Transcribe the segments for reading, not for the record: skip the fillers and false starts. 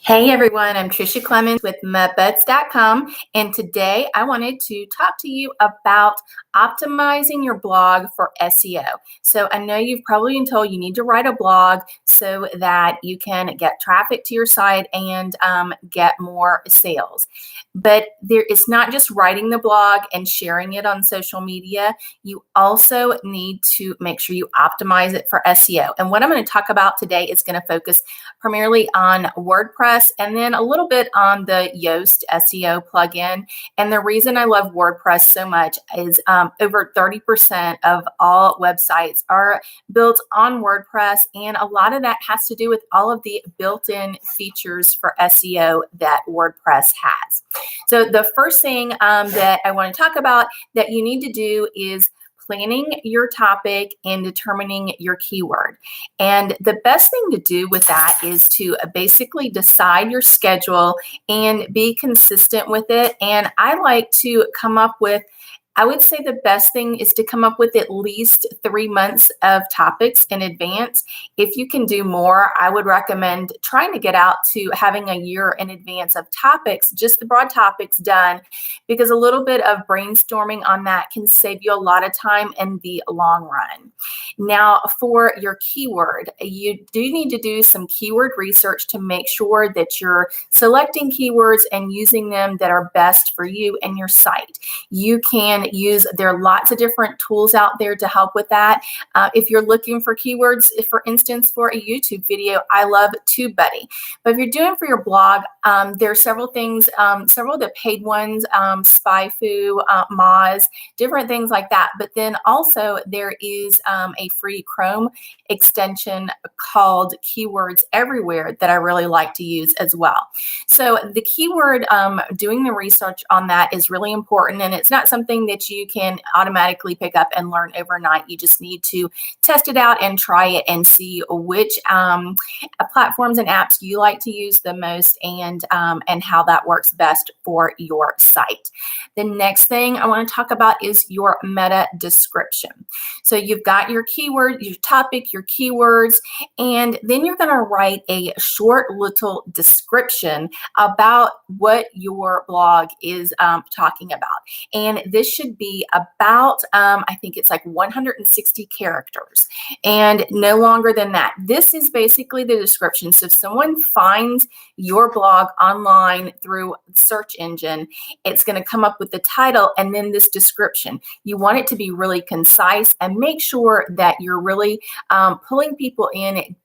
Hey everyone, I'm Trisha Clemens with MudBuds.com, and today I wanted to talk to you about optimizing your blog for SEO. So I know you've probably been told you need to write a blog so that you can get traffic to your site and get more sales. But it's not just writing the blog and sharing it on social media. You also need to make sure you optimize it for SEO. And what I'm going to talk about today is going to focus primarily on WordPress and then a little bit on the Yoast SEO plugin. And the reason I love WordPress so much is over 30% of all websites are built on WordPress, and a lot of that has to do with all of the built-in features for SEO that WordPress has. So the first thing that I want to talk about that you need to do is planning your topic and determining your keyword. And the best thing to do with that is to basically decide your schedule and be consistent with it. And I like to come up with, I would say the best thing is to come up with at least 3 months of topics in advance. If you can do more, I would recommend trying to get out to having a year in advance of topics, just the broad topics done, because a little bit of brainstorming on that can save you a lot of time in the long run. Now, for your keyword, you do need to do some keyword research to make sure that you're selecting keywords and using them that are best for you and your site. You can there are lots of different tools out there to help with that. If you're looking for keywords, for instance, for a YouTube video, I love TubeBuddy. But if you're doing for your blog, there are several things, several of the paid ones, SpyFu, Moz, different things like that. But then also there is a free Chrome extension called Keywords Everywhere that I really like to use as well. So the keyword, doing the research on that is really important, and it's not something that you can automatically pick up and learn overnight. You just need to test it out and try it and see which platforms and apps you like to use the most, and how that works best for your site. The next thing I want to talk about is your meta description. So you've got your keyword, your topic, your keywords, and then you're going to write a short little description about what your blog is talking about. And this should be about, I think it's like 160 characters and no longer than that. This is basically the description. So if someone finds your blog online through the search engine, it's going to come up with the title and then this description. You want it to be really concise and make sure that you're really pulling people in,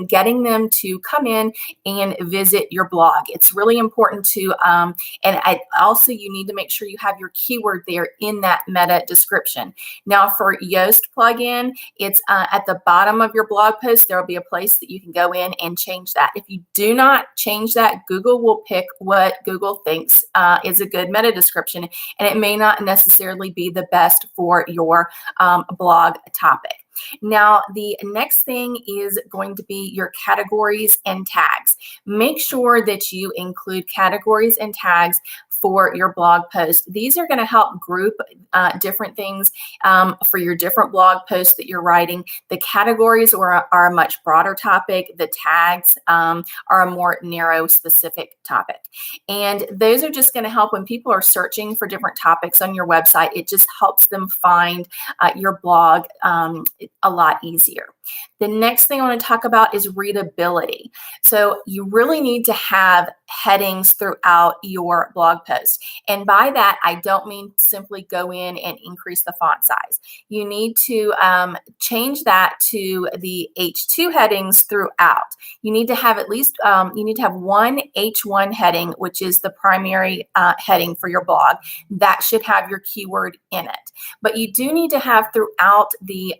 getting them to come in and visit your blog. It's really important to, you need to make sure you have your keyword there in that meta description. Now for Yoast plugin, it's at the bottom of your blog post, there will be a place that you can go in and change that. If you do not change that, Google will pick what Google thinks is a good meta description, and it may not necessarily be the best for your blog topic. Now, the next thing is going to be your categories and tags. Make sure that you include categories and tags for your blog post. These are going to help group different things for your different blog posts that you're writing. The categories are a much broader topic. The tags are a more narrow, specific topic. And those are just going to help when people are searching for different topics on your website. It just helps them find your blog a lot easier. The next thing I want to talk about is readability. So you really need to have headings throughout your blog post. And by that, I don't mean simply go in and increase the font size. You need to change that to the H2 headings throughout. You need to have at least, you need to have one H1 heading, which is the primary heading for your blog. That should have your keyword in it. But you do need to have throughout the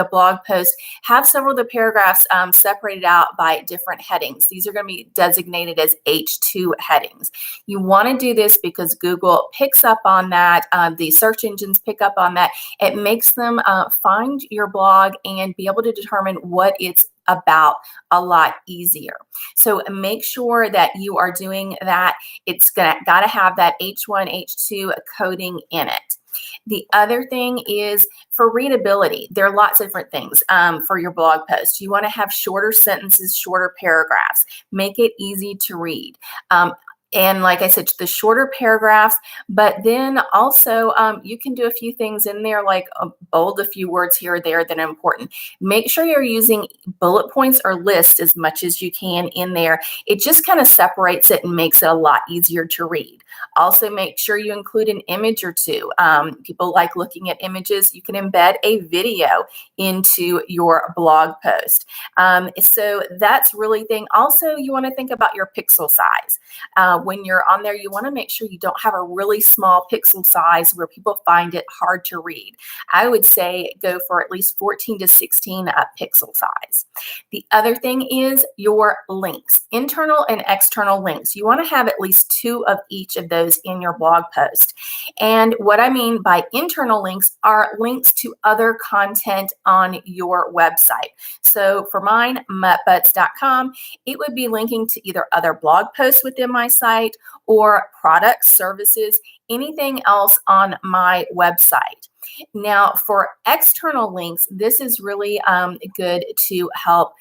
blog post, have several of the paragraphs separated out by different headings. These are going to be designated as H2 headings. You want to do this because Google picks up on that. The search engines pick up on that. It makes them find your blog and be able to determine what its about a lot easier. So make sure that you are doing that. It's got to have that H1, H2 coding in it. The other thing is for readability. There are lots of different things for your blog post. You want to have shorter sentences, shorter paragraphs. Make it easy to read. And like I said, the shorter paragraphs, but then also you can do a few things in there, like bold a few words here or there that are important. Make sure you're using bullet points or lists as much as you can in there. It just kind of separates it and makes it a lot easier to read. Also, make sure you include an image or two. People like looking at images. You can embed a video into your blog post. So that's really the thing. Also, you want to think about your pixel size. When you're on there, you want to make sure you don't have a really small pixel size where people find it hard to read. I would say go for at least 14 to 16 pixel size. The other thing is your links, internal and external links. You want to have at least 2 of each of those in your blog post. And what I mean by internal links are links to other content on your website. So for mine, muttbutts.com, it would be linking to either other blog posts within my site or products, services, anything else on my website. Now, for external links, this is really good to help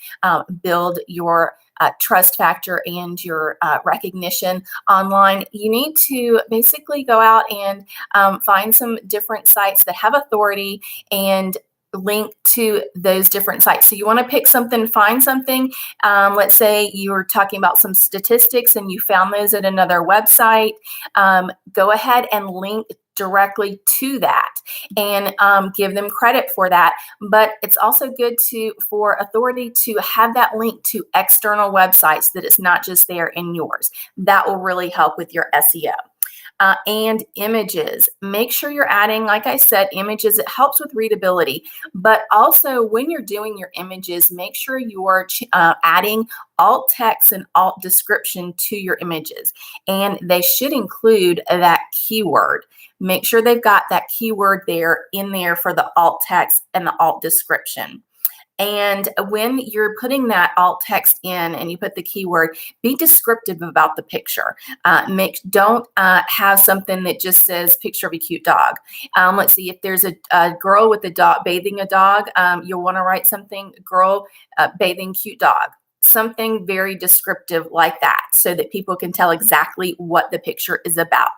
build your trust factor and your recognition online. You need to basically go out and find some different sites that have authority and link to those different sites. So you want to pick something, find something. Let's say you're talking about some statistics and you found those at another website. Go ahead and link directly to that and give them credit for that. But it's also good for authority to have that link to external websites, that it's not just there in yours. That will really help with your SEO. And images. Make sure you're adding, like I said, images. It helps with readability. But also when you're doing your images, make sure you're adding alt text and alt description to your images. And they should include that keyword. Make sure they've got that keyword there in there for the alt text and the alt description. And when you're putting that alt text in and you put the keyword, be descriptive about the picture. Don't have something that just says picture of a cute dog. Let's see, if there's a girl with a dog bathing a dog, you'll want to write something, girl bathing cute dog. Something very descriptive like that so that people can tell exactly what the picture is about.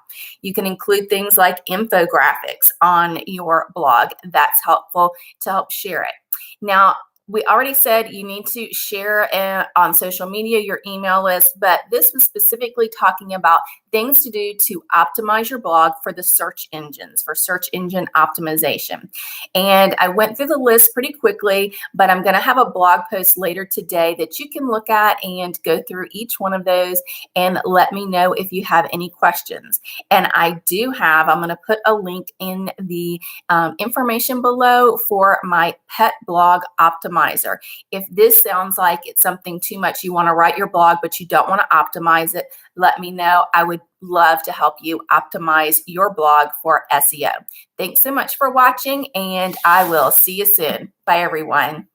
You can include things like infographics on your blog. That's helpful to help share it. Now, we already said you need to share on social media, your email list, but this was specifically talking about things to do to optimize your blog for the search engines, for search engine optimization. And I went through the list pretty quickly, but I'm going to have a blog post later today that you can look at and go through each one of those and let me know if you have any questions. And I'm going to put a link in the information below for my pet blog optimizer. If this sounds like it's something too much, you want to write your blog, but you don't want to optimize it, let me know. I would love to help you optimize your blog for SEO. Thanks so much for watching, and I will see you soon. Bye, everyone.